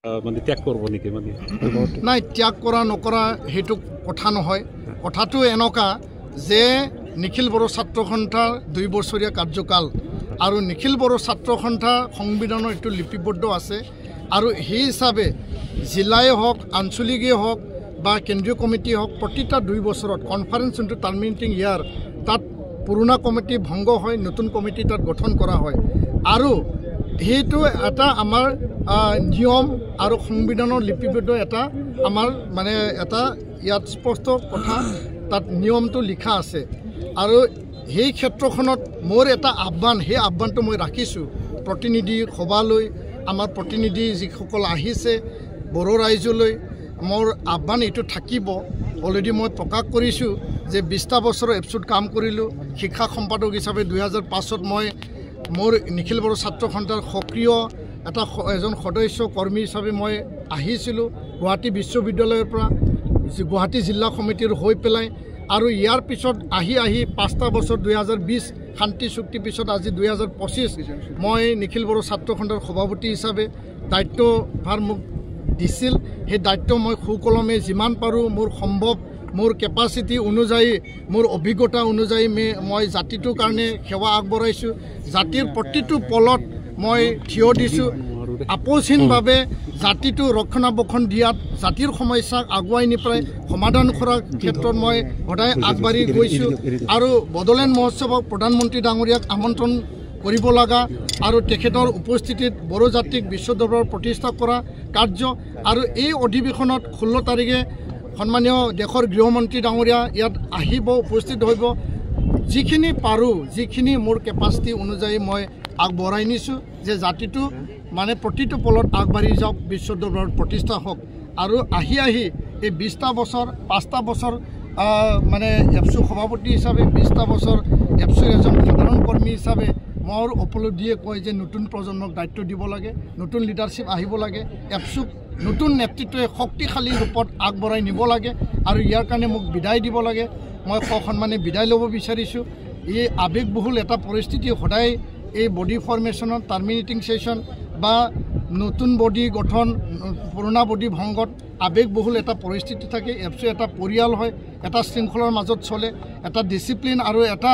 মানে ত্যাগ কৰব নেকি মানে নাই ত্যাগ কৰা নকৰা হেতু কথা নহয় কথাটো এনেকা যে নিখিল বড়ো ছাত্ৰ সন্থাৰ 2 বছৰীয়া কাৰ্যকাল আৰু নিখিল বড়ো ছাত্ৰ সন্থা সংবিধানৰ এটো লিপিবদ্ধ আছে আৰু সেই হিচাপে জিলাই হওক আঞ্চলিকেই হওক বা কেন্দ্ৰীয় কমিটি হওক প্ৰতিটা 2 বছৰত কনফাৰেন্স ইনটু টাৰ্মিনেটিং ইয়াৰ তাত পুৰণা কমিটি ভংগ হয় নতুন কমিটি তাত গঠন কৰা হয় আৰু হেতু এটা আমাৰ নিয়ম আৰু সংবিধানৰ লিপিবদ্ধ এটা আমাৰ মানে এটা ইয়াত স্পষ্ট কথা তাত নিয়মটো লিখা আছে আৰু সেই ক্ষেত্ৰখনত মোৰ এটা আহ্বান সেই আহ্বানটো মই ৰাখিছোঁ প্ৰতিনিধি সভালৈ আমাৰ প্ৰতিনিধি যিসকল আহিছে বড়ো ৰাইজলৈ মোৰ আহ্বান এইটো থাকিব অলৰেডি মই প্ৰকাশ কৰিছোঁ যে 20টা বছৰ এপছুত কাম কৰিলোঁ শিক্ষা সম্পাদক হিচাপে 2005ত মই মোৰ নিখিল বড়ো ছাত্ৰ সন্থাৰ সক্ৰিয় এটা এজন সদস্য কৰ্মী হিচাপে মই আহিছিলোঁ গুৱাহাটী বিশ্ববিদ্যালয়ৰ পৰা গুৱাহাটী জিলা সমিতিৰ হৈ পেলাই আৰু ইয়াৰ পিছত আহি 5টা বছৰ 2020 শান্তি চুক্তি পিছত আজি 2025 মই নিখিল বড়ো ছাত্ৰ সন্থাৰ সভাপতি হিচাপে দায়িত্বভাৰ মোক দিছিল সেই দায়িত্ব মই সুকলমে যিমান পাৰোঁ মোৰ সম্ভৱ মোৰ কেপাচিটি অনুযায়ী মোৰ অভিজ্ঞতা অনুযায়ী মই জাতিটোৰ কাৰণে সেৱা আগবঢ়াইছোঁ জাতিৰ প্ৰতিটো পলত মই থিয় দিছোঁ আপোচহীনভাৱে জাতিটো ৰক্ষণাবেক্ষণ দিয়াত জাতিৰ সমস্যাক আগুৱাই নি পেলাই সমাধান কৰাৰ ক্ষেত্ৰত মই সদায় আগবাঢ়ি গৈছোঁ আৰু বড়োলেণ্ড মহোৎসৱক প্ৰধানমন্ত্ৰী ডাঙৰীয়াক আমন্ত্ৰণ কৰিব লগা আৰু তেখেতৰ উপস্থিতিত বড়ো জাতিক বিশ্ব দৰবাৰত প্ৰতিষ্ঠা কৰা কাৰ্য আৰু এই অধিৱেশনত 16 তাৰিখে সন্মানীয় দেশৰ গৃহমন্ত্ৰী ডাঙৰীয়া ইয়াত আহিব উপস্থিত হ'ব যিখিনি পাৰোঁ যিখিনি মোৰ কেপাচিটি অনুযায়ী মই আগবঢ়াই নিছোঁ যে জাতিটো মানে প্ৰতিটো পলত আগবাঢ়ি যাওক বিশ্ব দৰবাৰত প্ৰতিষ্ঠা হওক আৰু আহি এই 20টা বছৰ 5টা বছৰ মানে এপছু সভাপতি হিচাপে 20টা বছৰ এপছু এজন সাধাৰণ কৰ্মী হিচাপে মোৰ উপলব্ধিয়ে কয় যে নতুন প্ৰজন্মক দায়িত্ব দিব লাগে নতুন লিডাৰশ্বিপ আহিব লাগে এপছুক নতুন নেতৃত্বই শক্তিশালী ৰূপত আগবঢ়াই নিব লাগে আৰু ইয়াৰ কাৰণে মোক বিদায় দিব লাগে মই সন্মানে বিদায় ল'ব বিচাৰিছোঁ এই আৱেগবহুল এটা পৰিস্থিতি সদায় এই বডি ফৰ্মেশ্যনত টাৰ্মিনেটিং ছেশ্যন বা নতুন বডি গঠন পুৰণা বডি ভংগত আৱেগবহুল এটা পৰিস্থিতি থাকে এপছু এটা পৰিয়াল হয় এটা শৃংখলাৰ মাজত চলে এটা ডিচিপ্লিন আৰু এটা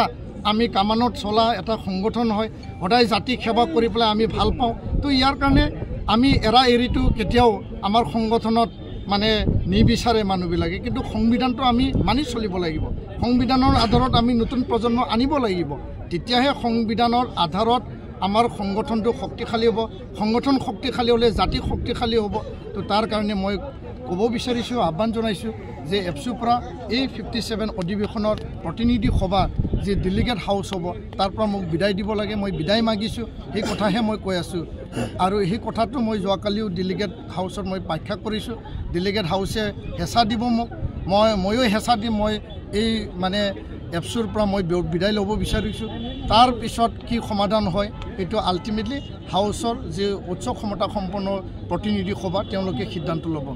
আমি কামানত চলা এটা সংগঠন হয় সদায় জাতি সেৱা কৰি পেলাই আমি ভাল পাওঁ তো ইয়াৰ কাৰণে আমি এৰা এৰিটো কেতিয়াও আমাৰ সংগঠনত মানে নিবিচাৰে মানুহবিলাকে কিন্তু সংবিধানটো আমি মানি চলিব লাগিব সংবিধানৰ আধাৰত আমি নতুন প্ৰজন্ম আনিব লাগিব তেতিয়াহে সংবিধানৰ আধাৰত আমাৰ সংগঠনটো শক্তিশালী হ'ব সংগঠন শক্তিশালী হ'লে জাতি শক্তিশালী হ'ব তো তাৰ কাৰণে মই ক'ব বিচাৰিছোঁ আহ্বান জনাইছোঁ যে এপছুৰ পৰা এই 57 অধিৱেশনৰ প্ৰতিনিধি সভা যে ডেলিগেট হাউচ হ'ব তাৰ পৰা মোক বিদায় দিব লাগে মই বিদায় মাগিছোঁ সেই কথাহে মই কৈ আছোঁ আৰু সেই কথাটো মই যোৱাকালিও ডেলিগেট হাউচত মই ব্যাখ্যা কৰিছোঁ ডেলিগেট হাউচে হেঁচা দিব মোক ময়ো হেঁচা দিম মই এই মানে এপছুৰ পৰা মই বিদায় ল'ব বিচাৰিছোঁ তাৰ পিছত কি সমাধান হয় এইটো আল্টিমেটলি হাউচৰ যে উচ্চ ক্ষমতা সম্পন্ন প্ৰতিনিধি সভা তেওঁলোকে সিদ্ধান্ত ল'ব